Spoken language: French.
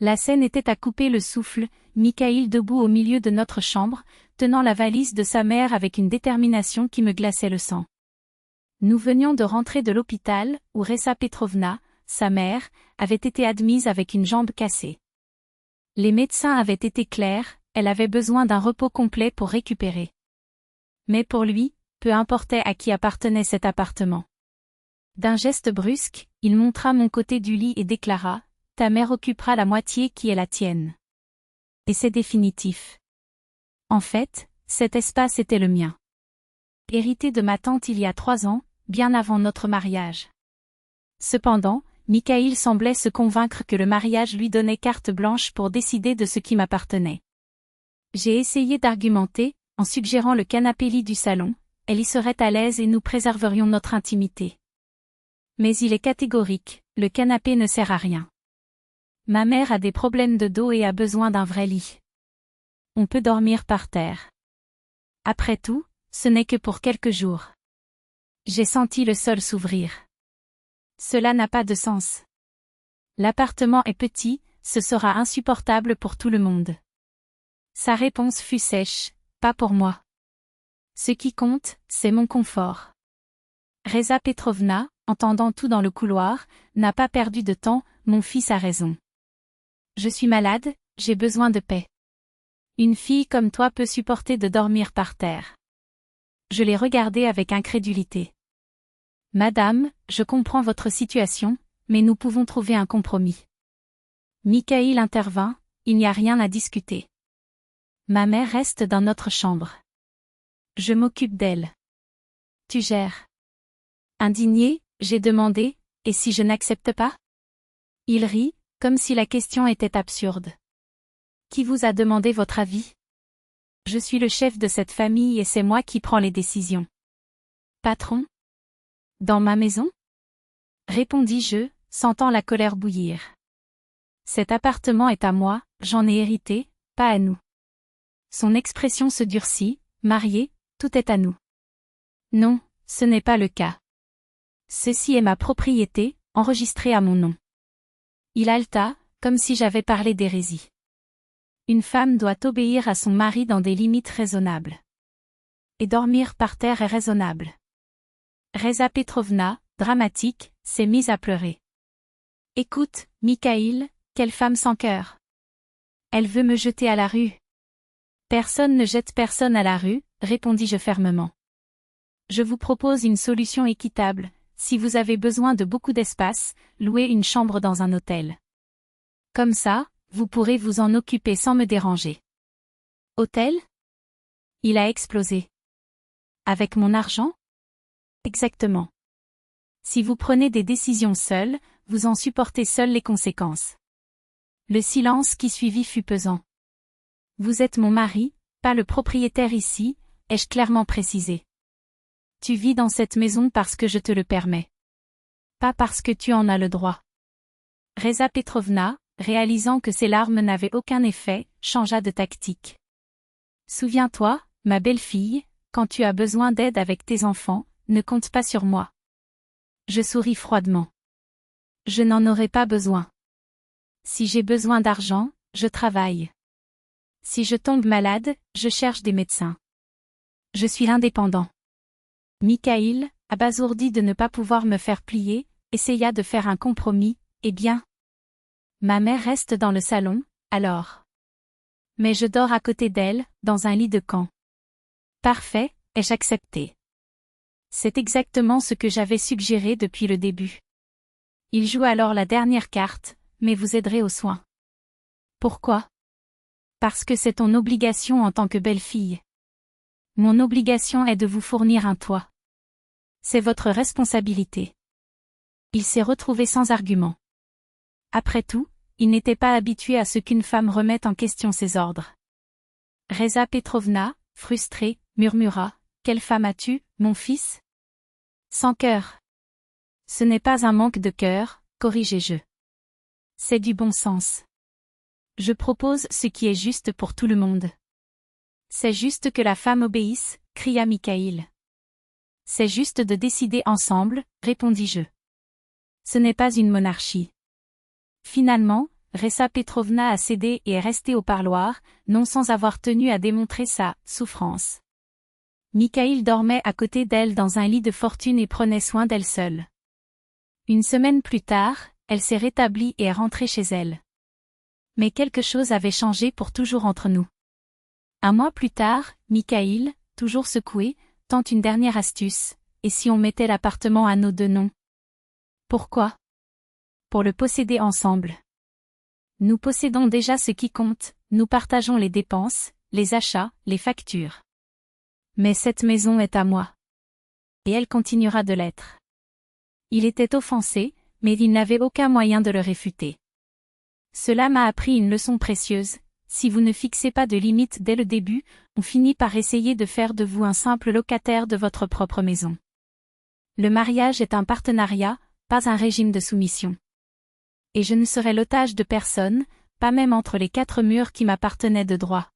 La scène était à couper le souffle, Mikhaïl debout au milieu de notre chambre, tenant la valise de sa mère avec une détermination qui me glaçait le sang. Nous venions de rentrer de l'hôpital, où Ressa Petrovna, sa mère, avait été admise avec une jambe cassée. Les médecins avaient été clairs, elle avait besoin d'un repos complet pour récupérer. Mais pour lui, peu importait à qui appartenait cet appartement. D'un geste brusque, il montra mon côté du lit et déclara « Ta mère occupera la moitié qui est la tienne. » Et c'est définitif. En fait, cet espace était le mien. Hérité de ma tante il y a 3 ans, bien avant notre mariage. Cependant, Mikhaïl semblait se convaincre que le mariage lui donnait carte blanche pour décider de ce qui m'appartenait. J'ai essayé d'argumenter, en suggérant le canapé-lit du salon, elle y serait à l'aise et nous préserverions notre intimité. Mais il est catégorique, le canapé ne sert à rien. Ma mère a des problèmes de dos et a besoin d'un vrai lit. On peut dormir par terre. Après tout, ce n'est que pour quelques jours. J'ai senti le sol s'ouvrir. Cela n'a pas de sens. L'appartement est petit, ce sera insupportable pour tout le monde. Sa réponse fut sèche, pas pour moi. Ce qui compte, c'est mon confort. Ressa Petrovna, entendant tout dans le couloir, n'a pas perdu de temps, mon fils a raison. Je suis malade, j'ai besoin de paix. Une fille comme toi peut supporter de dormir par terre. Je l'ai regardée avec incrédulité. Madame, je comprends votre situation, mais nous pouvons trouver un compromis. Mikhaïl intervint, il n'y a rien à discuter. Ma mère reste dans notre chambre. Je m'occupe d'elle. Tu gères. Indigné, j'ai demandé, et si je n'accepte pas? Il rit, comme si la question était absurde. Qui vous a demandé votre avis? Je suis le chef de cette famille et c'est moi qui prends les décisions. Patron? Dans ma maison? Répondis-je, sentant la colère bouillir. Cet appartement est à moi, j'en ai hérité, pas à nous. Son expression se durcit, marié, tout est à nous. Non, ce n'est pas le cas. Ceci est ma propriété, enregistrée à mon nom. Il haleta, comme si j'avais parlé d'hérésie. Une femme doit obéir à son mari dans des limites raisonnables. Et dormir par terre est raisonnable. Ressa Petrovna, dramatique, s'est mise à pleurer. Écoute, Mikhaïl, quelle femme sans cœur. Elle veut me jeter à la rue. Personne ne jette personne à la rue, répondis-je fermement. Je vous propose une solution équitable, si vous avez besoin de beaucoup d'espace, louez une chambre dans un hôtel. Comme ça, vous pourrez vous en occuper sans me déranger. Hôtel? Il a explosé. Avec mon argent? Exactement. Si vous prenez des décisions seul, vous en supportez seul les conséquences. Le silence qui suivit fut pesant. Vous êtes mon mari, pas le propriétaire ici, ai-je clairement précisé. Tu vis dans cette maison parce que je te le permets. Pas parce que tu en as le droit. Ressa Petrovna, réalisant que ses larmes n'avaient aucun effet, changea de tactique. Souviens-toi, ma belle-fille, quand tu as besoin d'aide avec tes enfants, ne compte pas sur moi. Je souris froidement. Je n'en aurai pas besoin. Si j'ai besoin d'argent, je travaille. Si je tombe malade, je cherche des médecins. Je suis indépendant. Mikhaïl, abasourdi de ne pas pouvoir me faire plier, essaya de faire un compromis, eh bien. Ma mère reste dans le salon, alors. Mais je dors à côté d'elle, dans un lit de camp. Parfait, ai-je accepté. C'est exactement ce que j'avais suggéré depuis le début. Il joue alors la dernière carte, mais vous aiderez aux soins. Pourquoi? Parce que c'est ton obligation en tant que belle-fille. Mon obligation est de vous fournir un toit. C'est votre responsabilité. Il s'est retrouvé sans argument. Après tout, il n'était pas habitué à ce qu'une femme remette en question ses ordres. Ressa Petrovna, frustrée, murmura, « Quelle femme as-tu, mon fils? Sans cœur. » Ce n'est pas un manque de cœur, corrigeai-je. C'est du bon sens. Je propose ce qui est juste pour tout le monde. C'est juste que la femme obéisse, cria Mikhaïl. C'est juste de décider ensemble, répondis-je. Ce n'est pas une monarchie. Finalement, Ressa Petrovna a cédé et est restée au parloir, non sans avoir tenu à démontrer sa souffrance. Mikhaïl dormait à côté d'elle dans un lit de fortune et prenait soin d'elle seule. Une semaine plus tard, elle s'est rétablie et est rentrée chez elle. Mais quelque chose avait changé pour toujours entre nous. Un mois plus tard, Mikhaïl, toujours secoué, tente une dernière astuce. Et si on mettait l'appartement à nos deux noms? Pourquoi? Pour le posséder ensemble. Nous possédons déjà ce qui compte, nous partageons les dépenses, les achats, les factures. Mais cette maison est à moi. Et elle continuera de l'être. Il était offensé, mais il n'avait aucun moyen de le réfuter. Cela m'a appris une leçon précieuse. Si vous ne fixez pas de limites dès le début, on finit par essayer de faire de vous un simple locataire de votre propre maison. Le mariage est un partenariat, pas un régime de soumission. Et je ne serai l'otage de personne, pas même entre les quatre murs qui m'appartenaient de droit.